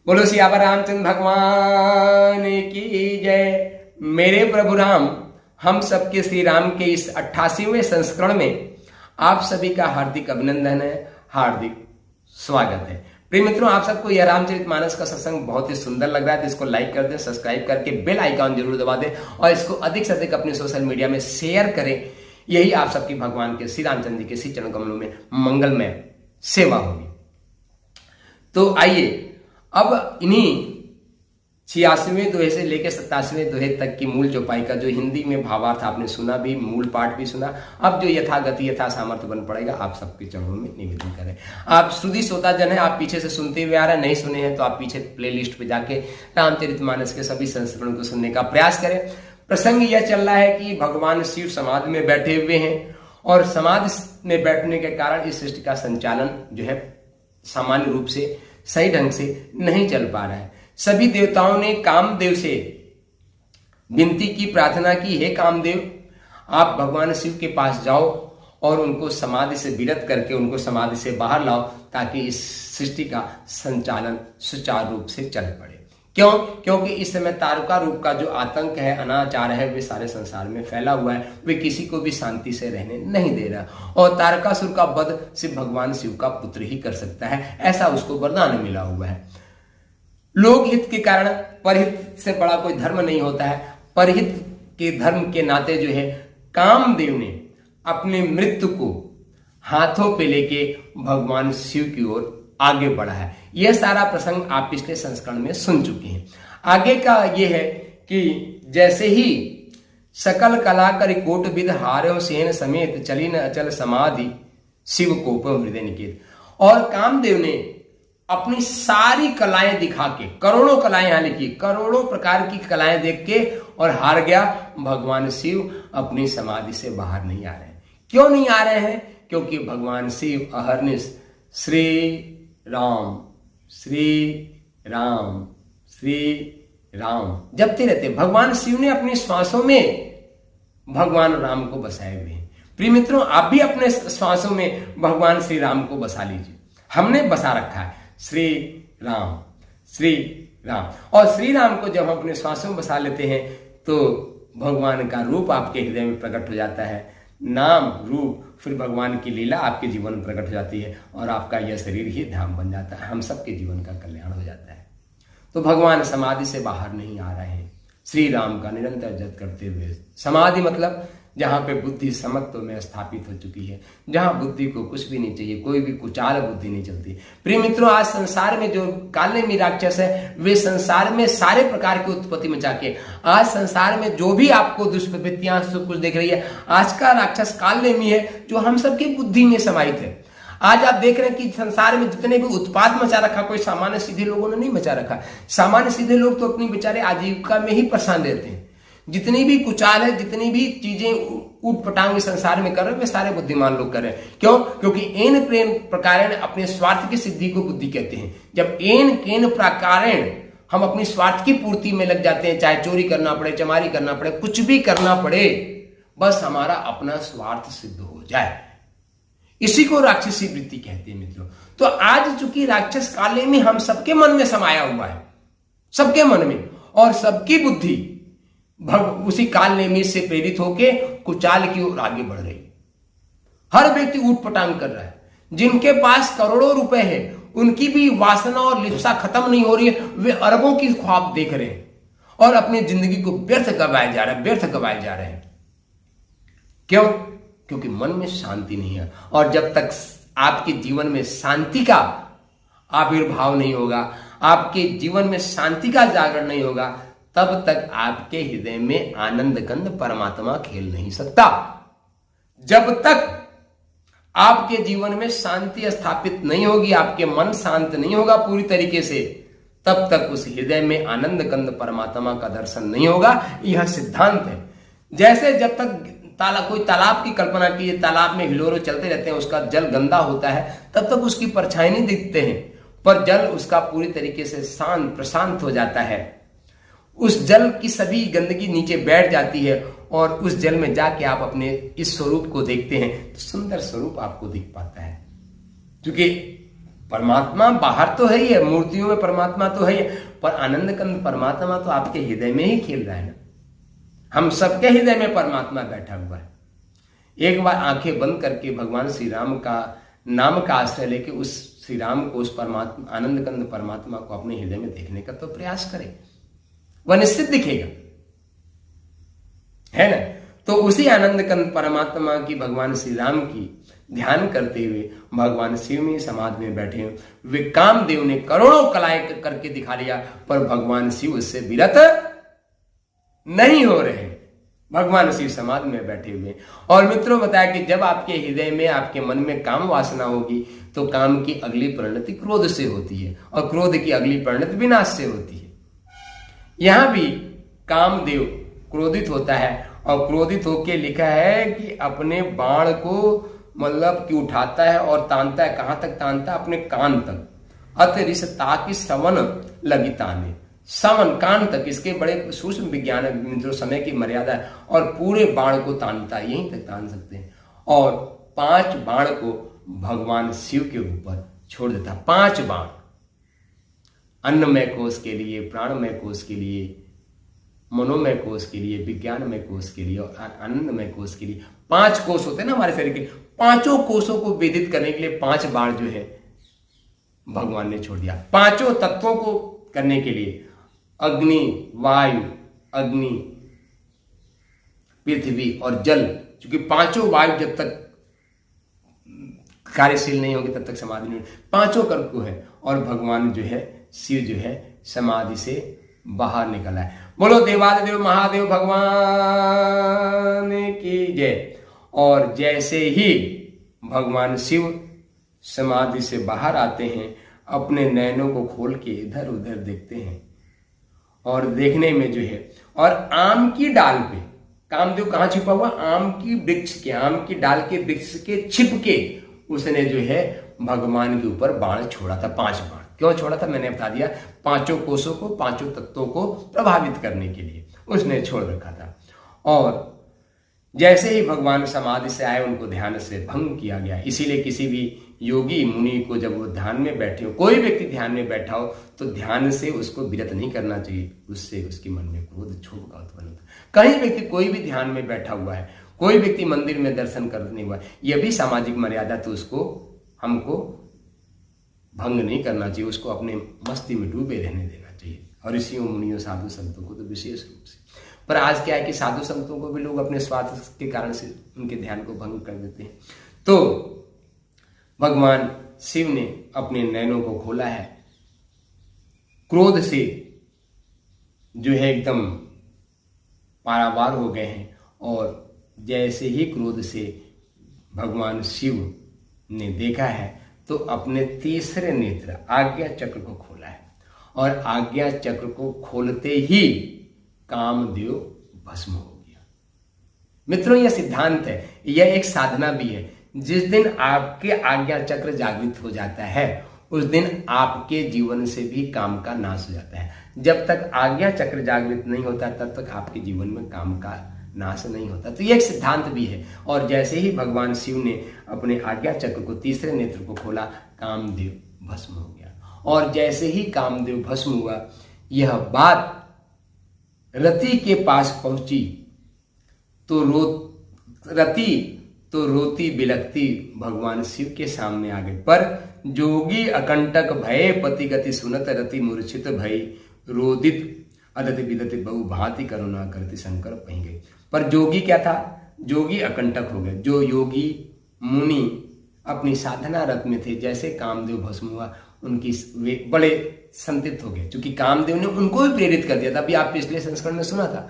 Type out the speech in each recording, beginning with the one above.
बोलो सियावर रामचंद्र भगवान की जय। मेरे प्रभु राम, हम सबके श्री राम के इस 88वें संस्करण में आप सभी का हार्दिक अभिनंदन है, हार्दिक स्वागत है। प्रिय मित्रों, आप सबको यह रामचरितमानस का सत्संग बहुत ही सुंदर लग रहा है तो इसको लाइक कर दें, सब्सक्राइब करके बेल आइकॉन जरूर दबा दें और इसको अधिक से अधिक अपने सोशल मीडिया में शेयर करें। यही आप सबकी भगवान के श्री रामचंद्र जी के श्री चरण कमलों में मंगलमय सेवा होगी। तो आइए अब इन्हीं 86वें दोहे से लेकर 87वें दोहे तक की मूल चौपाई का जो हिंदी में भावार्थ आपने सुना भी, मूल पाठ भी सुना, अब जो यथागति यथा सामर्थ्य बन पड़ेगा आप सबके चरणों में निवेदन करें। आप श्रुति श्रोता जन है, आप पीछे से सुनते हुए आ रहे हैं, नहीं सुने हैं तो आप पीछे प्लेलिस्ट पे जाके रामचरितमानस के सभी संस्करणों को सुनने का प्रयास करें। प्रसंग यह चल रहा है कि भगवान शिव समाधि में बैठे हुए हैं और समाधि में बैठने के कारण इस सृष्टि का संचालन जो है सामान्य रूप से सही ढंग से नहीं चल पा रहा है। सभी देवताओं ने कामदेव से विनती की, प्रार्थना की, हे कामदेव आप भगवान शिव के पास जाओ और उनको समाधि से विरत करके उनको समाधि से बाहर लाओ ताकि इस सृष्टि का संचालन सुचारू रूप से चल पड़े। क्यों? क्योंकि इस समय तारका रूप का जो आतंक है, अनाचार है, वे सारे संसार में फैला हुआ है, वे किसी को भी शांति से रहने नहीं दे रहा और तारकासुर का वध सिर्फ भगवान शिव का पुत्र ही कर सकता है, ऐसा उसको वरदान मिला हुआ है। लोक हित के कारण परहित से बड़ा कोई धर्म नहीं होता है। परहित के धर्म के नाते जो है कामदेव ने अपने मृत्यु को हाथों पे लेके भगवान शिव की ओर आगे बढ़ा है। यह सारा प्रसंग आप पिछले संस्करण में सुन चुके हैं। आगे का यह है कि जैसे ही सकल कला कर कोट विद हार्यो सेन समेत चली न अचल समाधि शिव कोप हृदय निकेत, और कामदेव ने अपनी सारी कलाएं दिखा के, करोड़ों कलाएं यहां लिखी, करोड़ों प्रकार की कलाएं देख के और हार गया। भगवान शिव अपनी समाधि से बाहर नहीं आ रहे हैं। क्यों नहीं आ रहे हैं? क्योंकि भगवान शिव अहरनिश श्री राम श्री राम श्री राम जपते रहते। भगवान शिव ने अपनी श्वासों में भगवान राम को बसाए हुए हैं। प्रिय मित्रों, आप भी अपने श्वासों में भगवान श्री राम को बसा लीजिए। हमने बसा रखा है श्री राम श्री राम, और श्री राम को जब हम अपने श्वासों में बसा लेते हैं तो भगवान का रूप आपके हृदय में प्रकट हो जाता है। नाम रूप फिर भगवान की लीला आपके जीवन में प्रकट हो जाती है और आपका यह शरीर ही धाम बन जाता है। हम सबके जीवन का कल्याण हो जाता है। तो भगवान समाधि से बाहर नहीं आ रहे हैं, श्री राम का निरंतर जप करते हुए। समाधि मतलब जहां पे बुद्धि समत्व में स्थापित हो चुकी है, जहां बुद्धि को कुछ भी नहीं चाहिए, कोई भी कुचाल बुद्धि नहीं चलती। प्रिय मित्रों, आज संसार में जो काले राक्षस है वे संसार में सारे प्रकार की उत्पत्ति मचा के, आज संसार में जो भी आपको दुष्प्रवृत्तियां सब कुछ देख रही है, आज का राक्षस कालनेमी है जो हम सबकी बुद्धि में समाहित है। आज आप देख रहे हैं कि संसार में जितने भी उत्पात मचा रखा, कोई सामान्य सीधे लोगों ने नहीं मचा रखा। सामान्य सीधे लोग तो अपनी बेचारे आजीविका में ही परेशान रहते हैं। जितनी भी कुचाल है, जितनी भी चीजें ऊट पटांग संसार में कर रहे हैं, वे सारे बुद्धिमान लोग कर रहे हैं। क्यों? क्योंकि एन प्रेम प्रकारेण अपने स्वार्थ की सिद्धि को बुद्धि कहते हैं। जब एन केन प्रकारेण हम अपनी स्वार्थ की पूर्ति में लग जाते हैं, चाहे चोरी करना पड़े, चमारी करना पड़े, कुछ भी करना पड़े, बस हमारा अपना स्वार्थ सिद्ध हो जाए, इसी को राक्षसी वृत्ति कहते हैं मित्रों। तो आज चूंकि राक्षस काले में हम सबके मन में समाया हुआ है, सबके मन में, और सबकी बुद्धि उसी काल नेमी से प्रेरित होके कुचाल की ओर आगे बढ़ रही। हर व्यक्ति ऊट पटांग कर रहा है। जिनके पास करोड़ों रुपए है उनकी भी वासना और लिप्सा खत्म नहीं हो रही है, वे अरबों की ख्वाब देख रहे हैं और अपनी जिंदगी को व्यर्थ गवाए जा रहे हैं, व्यर्थ गवाए जा रहे हैं। क्यों? क्योंकि मन में शांति नहीं है, और जब तक आपके जीवन में शांति का आविर्भाव नहीं होगा, आपके जीवन में शांति का जागरण नहीं होगा, तब तक आपके हृदय में आनंद गंध परमात्मा खेल नहीं सकता। जब तक आपके जीवन में शांति स्थापित नहीं होगी, आपके मन शांत नहीं होगा पूरी तरीके से, तब तक उस हृदय में आनंद गंध परमात्मा का दर्शन नहीं होगा। यह सिद्धांत है। जैसे जब तक कोई तालाब की कल्पना कीजिए, तालाब में हिलोरे चलते रहते हैं, उसका जल गंदा होता है, तब तक उसकी परछाई नहीं दिखते हैं, पर जल उसका पूरी तरीके से शांत प्रशांत हो जाता है। उस जल की सभी गंदगी नीचे बैठ जाती है और उस जल में जाके आप अपने इस स्वरूप को देखते हैं तो सुंदर स्वरूप आपको दिख पाता है। क्योंकि परमात्मा बाहर तो है ही है, मूर्तियों में परमात्मा तो है ही है, पर आनंद कंद परमात्मा तो आपके हृदय में ही खेल रहा है ना। हम सबके हृदय में परमात्मा बैठा हुआ है। एक बार आंखें बंद करके भगवान श्री राम का नाम का आश्रय लेके उस श्री राम को, उस परमात्मा आनंद कंद परमात्मा को अपने हृदय में देखने का तो प्रयास करें, वह निश्चित दिखेगा, है ना। तो उसी आनंद कंद परमात्मा की, भगवान श्री राम की ध्यान करते हुए भगवान शिव में समाधि में बैठे हैं। वे कामदेव ने करोड़ों कलाएं करके दिखा लिया, पर भगवान शिव उससे विरत नहीं हो रहे। भगवान शिव समाधि में बैठे हुए। और मित्रों, बताया कि जब आपके हृदय में, आपके मन में काम वासना होगी तो काम की अगली परिणति क्रोध से होती है, और क्रोध की अगली परिणति विनाश से होती है। यहां भी कामदेव क्रोधित होता है, और क्रोधित होकर लिखा है कि अपने बाण को मतलब कि उठाता है और तानता है। कहां तक तानता है? अपने कान तक। अतरिस ताकि श्रवण लगी ताने, श्रवण कान तक। इसके बड़े सूक्ष्म विज्ञान है मित्रों, समय की मर्यादा है, और पूरे बाण को तानता है, यहीं तक तान सकते हैं। और 5 बाण को भगवान शिव के ऊपर छोड़ देता है। 5 बाण, अन्नमय कोश के लिए, प्राणमय कोश के लिए, मनोमय कोश के लिए, विज्ञानमय कोश के लिए और आनंदमय कोश के लिए। 5 कोश होते हैं ना हमारे शरीर के, 5 कोशों को वेदित करने के लिए 5 बाण जो है भगवान ने छोड़ दिया। 5 तत्वों को करने के लिए, अग्नि, वायु, अग्नि, पृथ्वी और जल, क्योंकि 5 वायु जब तक कार्यशील नहीं होगी तब तक समाधि नहीं होगी। 5 कर्म को है, और भगवान जो है शिव जो है समाधि से बाहर निकला है। बोलो देवादिदेव महादेव भगवान की जय। और जैसे ही भगवान शिव समाधि से बाहर आते हैं, अपने नयनों को खोल के इधर उधर देखते हैं, और देखने में जो है, और आम की डाल पे कामदेव कहां छिपा हुआ? आम की वृक्ष के, आम की डाल के वृक्ष के छिप के उसने जो है भगवान के ऊपर बाण छोड़ा था। 5 बाण क्यों छोड़ा था मैंने बता दिया। 5 कोशों को, 5 तत्वों को प्रभावित करने के लिए उसने छोड़ रखा था। और जैसे ही भगवान समाधि से आए, उनको ध्यान से भंग किया गया। इसीलिए किसी भी योगी मुनि को जब वो ध्यान में बैठे हो, कोई व्यक्ति ध्यान में बैठा हो, तो ध्यान से उसको विरत नहीं करना चाहिए। उससे उसके मन में क्रोध, क्षोभ का उत्पन्न होता है। कहीं व्यक्ति कोई भी ध्यान में बैठा हुआ है, कोई व्यक्ति मंदिर में दर्शन करने हुआ है, यह भी सामाजिक मर्यादा, तो उसको हमको भंग नहीं करना चाहिए, उसको अपने मस्ती में डूबे रहने देना चाहिए। और ऋषियों, मुनियों, साधु संतों को तो विशेष रूप से। पर आज क्या है कि साधु संतों को भी लोग अपने स्वार्थ के कारण से उनके ध्यान को भंग कर देते हैं। तो भगवान शिव ने अपने नयनों को खोला है, क्रोध से जो है एकदम पारावार हो गए हैं। और जैसे ही क्रोध से भगवान शिव ने देखा है, तो अपने तीसरे नेत्र आज्ञा चक्र को खोला है, और आज्ञा चक्र को खोलते ही कामदेव भस्म हो गया। मित्रों, यह सिद्धांत है, यह एक साधना भी है। जिस दिन आपके आज्ञा चक्र जागृत हो जाता है, उस दिन आपके जीवन से भी काम का नाश हो जाता है। जब तक आज्ञा चक्र जागृत नहीं होता, तब तक आपके जीवन में काम का नाश नहीं होता। तो यह एक सिद्धांत भी है। और जैसे ही भगवान शिव ने अपने आज्ञा चक्र को, तीसरे नेत्र को खोला, कामदेव भस्म हो गया। और जैसे ही कामदेव भस्म हुआ, यह बात रति के पास पहुंची, तो रति तो रोती बिलखती भगवान शिव के सामने आ गई। पर जोगी अकंटक भय पति गति सुनत, रति मूर्छित भय रोदित अदति विदति बहु भांति करुणा करती शंकर पही गई। पर जोगी क्या था? जोगी अकंटक हो गए। जो योगी मुनि अपनी साधना रत में थे, जैसे कामदेव भस्म हुआ, उनकी वे बड़े संतप्त हो गए, क्योंकि कामदेव ने उनको भी प्रेरित कर दिया था। अभी आप पिछले संस्करण में सुना था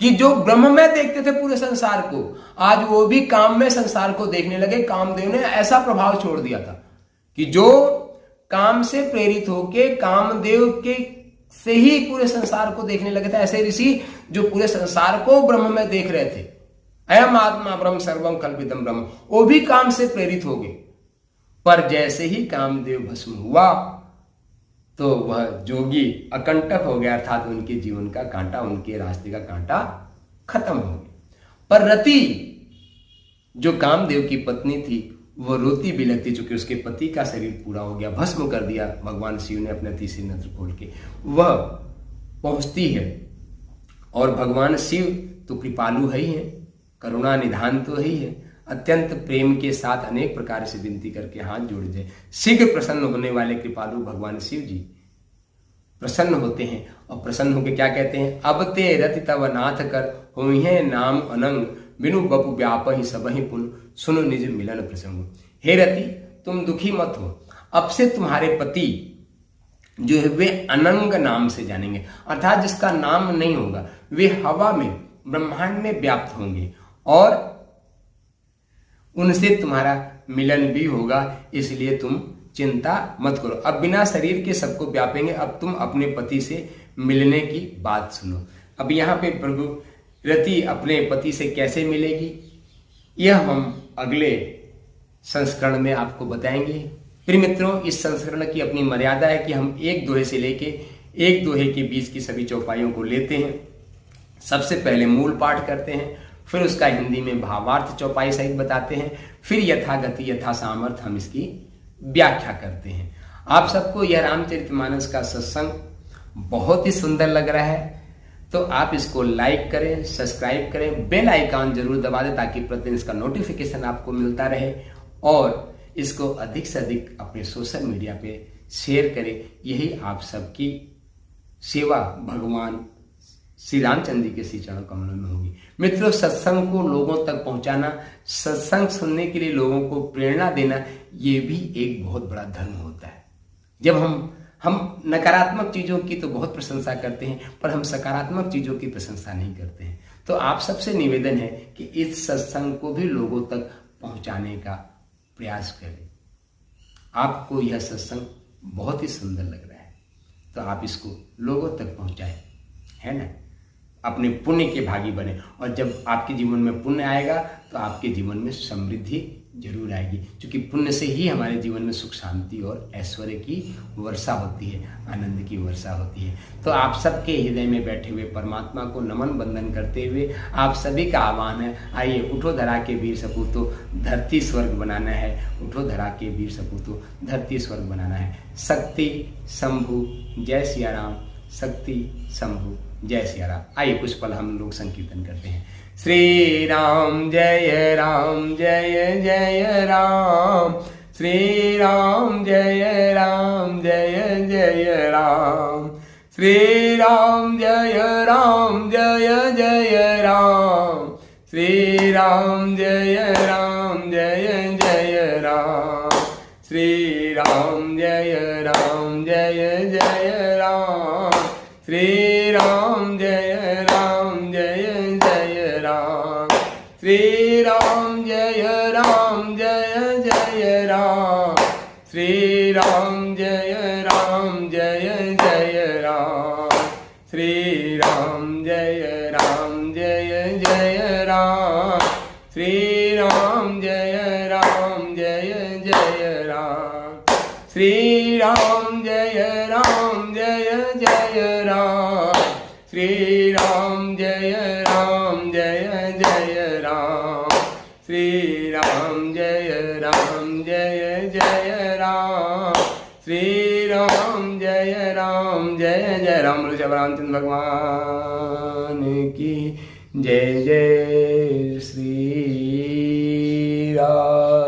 कि जो ब्रह्म में देखते थे पूरे संसार को, आज वो भी काम में संसार को देखने लगे। कामदेव ने ऐसा प्रभाव छोड़ दिया था कि जो काम से प्रेरित होके कामदेव के से ही पूरे संसार को देखने लगे थे। ऐसे ऋषि जो पूरे संसार को ब्रह्म में देख रहे थे, अयम आत्मा ब्रह्म सर्वम कल्पितम ब्रह्म, वो भी काम से प्रेरित हो गए। पर जैसे ही कामदेव भस्म हुआ, तो वह जोगी अकंटक हो गया, अर्थात उनके जीवन का कांटा, उनके रास्ते का कांटा खत्म हो गया। पर रति जो कामदेव की पत्नी थी, वो रोती बिलखती, चूंकि उसके पति का शरीर पूरा हो गया, भस्म कर दिया भगवान शिव ने अपने तीसरी नेत्र खोल के, वह पहुंचती है और भगवान शिव तो कृपालु है ही है, करुणा निधान तो ही है, अत्यंत प्रेम के साथ अनेक प्रकार से विनती करके हाथ जोड़ दे। शीघ्र प्रसन्न होने वाले कृपालु भगवान शिव जी प्रसन्न होते हैं और प्रसन्न होकर क्या कहते हैं, अब ते रति तव नाथ कर हुई है नाम अनंग, बिनु बपु व्याप ही सब ही पुन सुनो निज मिलन प्रसंग। हे रति तुम दुखी मत हो, अब से तुम्हारे पति जो है वे अनंग नाम से जानेंगे, अर्थात जिसका नाम नहीं होगा, वे हवा में ब्रह्मांड में व्याप्त होंगे और उनसे तुम्हारा मिलन भी होगा, इसलिए तुम चिंता मत करो। अब बिना शरीर के सबको व्यापेंगे, अब तुम अपने पति से मिलने की बात सुनो। अब यहाँ पे प्रभु रति अपने पति से कैसे मिलेगी, यह हम अगले संस्करण में आपको बताएंगे। प्रिय मित्रों, इस संस्करण की अपनी मर्यादा है कि हम एक दोहे से लेके एक दोहे के बीच की सभी चौपाइयों को लेते हैं। सबसे पहले मूल पाठ करते हैं, फिर उसका हिंदी में भावार्थ चौपाई सहित बताते हैं, फिर यथागति यथा सामर्थ्य हम इसकी व्याख्या करते हैं। आप सबको यह रामचरितमानस का सत्संग बहुत ही सुंदर लग रहा है तो आप इसको लाइक करें, सब्सक्राइब करें, बेल आइकॉन जरूर दबा दें ताकि प्रतिदिन इसका नोटिफिकेशन आपको मिलता रहे, और इसको अधिक से अधिक अपने सोशल मीडिया पे शेयर करें। यही आप सबकी सेवा भगवान श्री रामचंद्र जी के श्री चरण कमलों में होगी। मित्रों, सत्संग को लोगों तक पहुंचाना, सत्संग सुनने के लिए लोगों को प्रेरणा देना, ये भी एक बहुत बड़ा धर्म होता है। जब हम नकारात्मक चीजों की तो बहुत प्रशंसा करते हैं, पर हम सकारात्मक चीजों की प्रशंसा नहीं करते हैं। तो आप सबसे निवेदन है कि इस सत्संग को भी लोगों तक पहुंचाने का प्रयास करें। आपको यह सत्संग बहुत ही सुंदर लग रहा है तो आप इसको लोगों तक पहुंचाएं, है ना। अपने पुण्य के भागी बने, और जब आपके जीवन में पुण्य आएगा तो आपके जीवन में समृद्धि जरूर आएगी, क्योंकि पुण्य से ही हमारे जीवन में सुख शांति और ऐश्वर्य की वर्षा होती है, आनंद की वर्षा होती है। तो आप सबके हृदय में बैठे हुए परमात्मा को नमन बंदन करते हुए आप सभी का आह्वान है, आइए उठो धरा के वीर सपूतो, धरती स्वर्ग बनाना है। उठो धरा के वीर सपूतो, धरती स्वर्ग बनाना है। शक्ति शंभु जय सिया राम, शक्ति शंभु जय सिया राम। आइए कुछ पल हम लोग संकीर्तन करते हैं। श्री राम जय जय राम, श्री राम जय जय राम, श्री राम जय जय राम, श्री राम जय जय राम, श्री राम जय जय राम, श्री राम जय जय राम, श्री राम जय जय राम, श्री राम जय जय राम, श्री राम जय जय राम, श्री राम जय जय राम, श्री राम जय जय राम, श्री राम जय जय राम, श्री राम जय जय राम, श्री राम जय जय राम। बोलो जय रामचंद्र भगवान की जय जय श्री राम।